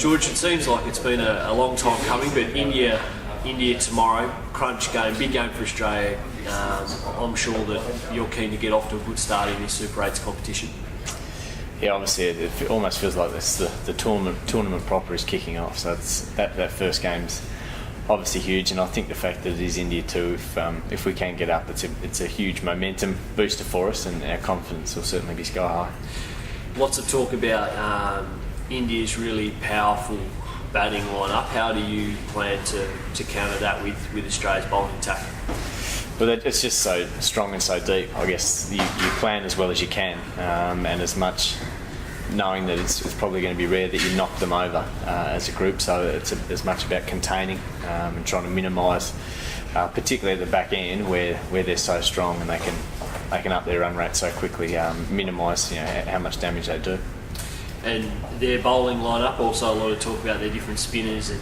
George, it seems like it's been a long time coming, but India tomorrow, crunch game, big game for Australia. I'm sure that you're keen to get off to a good start in this Super 8's competition. Yeah, obviously it almost feels like this the tournament proper is kicking off. So it's, that first game's obviously huge, and I think the fact that it is India too, if we can get up, it's a huge momentum booster for us, and our confidence will certainly be sky high. Lots of talk about India's really powerful batting lineup. How do you plan to counter that with Australia's bowling attack? Well, it's just so strong and so deep. I guess you plan as well as you can, and as much knowing that it's probably going to be rare that you knock them over as a group. So it's as much about containing and trying to minimise, particularly at the back end where they're so strong and they can up their run rate so quickly, minimise how much damage they do. And their bowling lineup, also a lot of talk about their different spinners and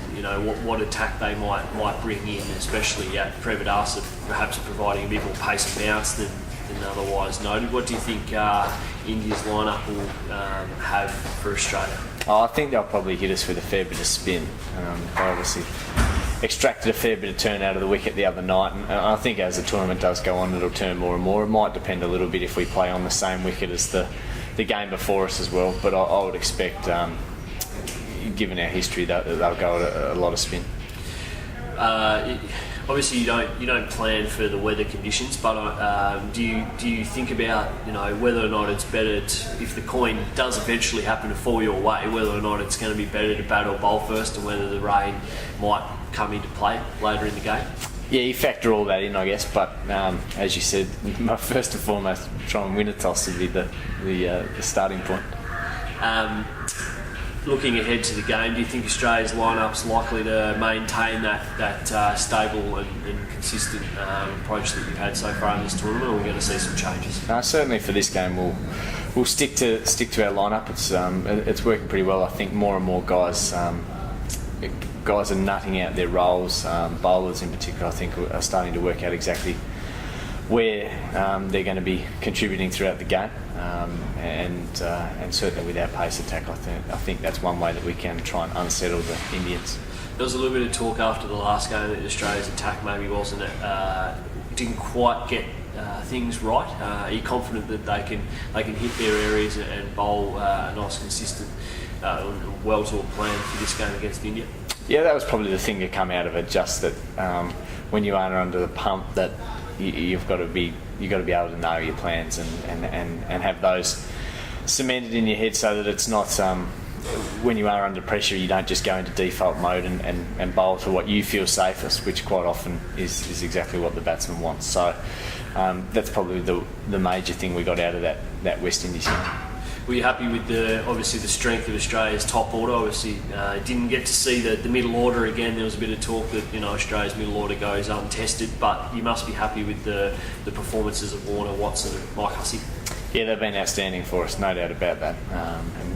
what attack they might bring in, especially at Premadasa, perhaps providing a bit more pace and bounce than otherwise noted. What do you think India's lineup will have for Australia? I think they'll probably hit us with a fair bit of spin. They obviously extracted a fair bit of turn out of the wicket the other night, and I think as the tournament does go on, it'll turn more and more. It might depend a little bit if we play on the same wicket as the game before us as well, but I would expect, given our history, that they'll go at a lot of spin. Obviously, you don't plan for the weather conditions, but do you think about whether or not it's better if the coin does eventually happen to fall your way, whether or not it's going to be better to bat or bowl first, and whether the rain might come into play later in the game? Yeah, you factor all that in, I guess, but as you said, my first and foremost, try and win a toss would be the starting point. Looking ahead to the game, do you think Australia's lineup's likely to maintain that stable and consistent approach that you've had so far in this tournament, or are we going to see some changes? Certainly for this game, we'll stick to our lineup. It's working pretty well. I think more and more guys are nutting out their roles. Bowlers in particular, I think, are starting to work out exactly where they're going to be contributing throughout the game, and certainly with our pace attack, I think that's one way that we can try and unsettle the Indians. There was a little bit of talk after the last game that Australia's attack maybe didn't quite get things right. Are you confident that they can hit their areas and bowl a nice, consistent, well-taught plan for this game against India? Yeah, that was probably the thing to come out of it. Just that when you are under the pump, that you've got to be able to know your plans and have those cemented in your head, so that it's not when you are under pressure, you don't just go into default mode and bowl to what you feel safest, which quite often is exactly what the batsman wants. So that's probably the major thing we got out of that West Indies game. Were you happy with the strength of Australia's top order? Obviously, didn't get to see the middle order again. There was a bit of talk that Australia's middle order goes untested, but you must be happy with the performances of Warner, Watson, and Mike Hussey. Yeah, they've been outstanding for us, no doubt about that,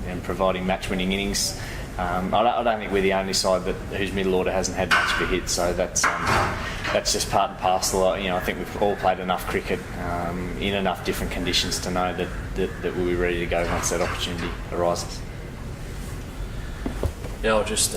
and providing match-winning innings. I don't think we're the only side whose middle order hasn't had much of a hit, so that's just part and parcel. I think we've all played enough cricket in enough different conditions to know that we'll be ready to go once that opportunity arises. Yeah, I'll just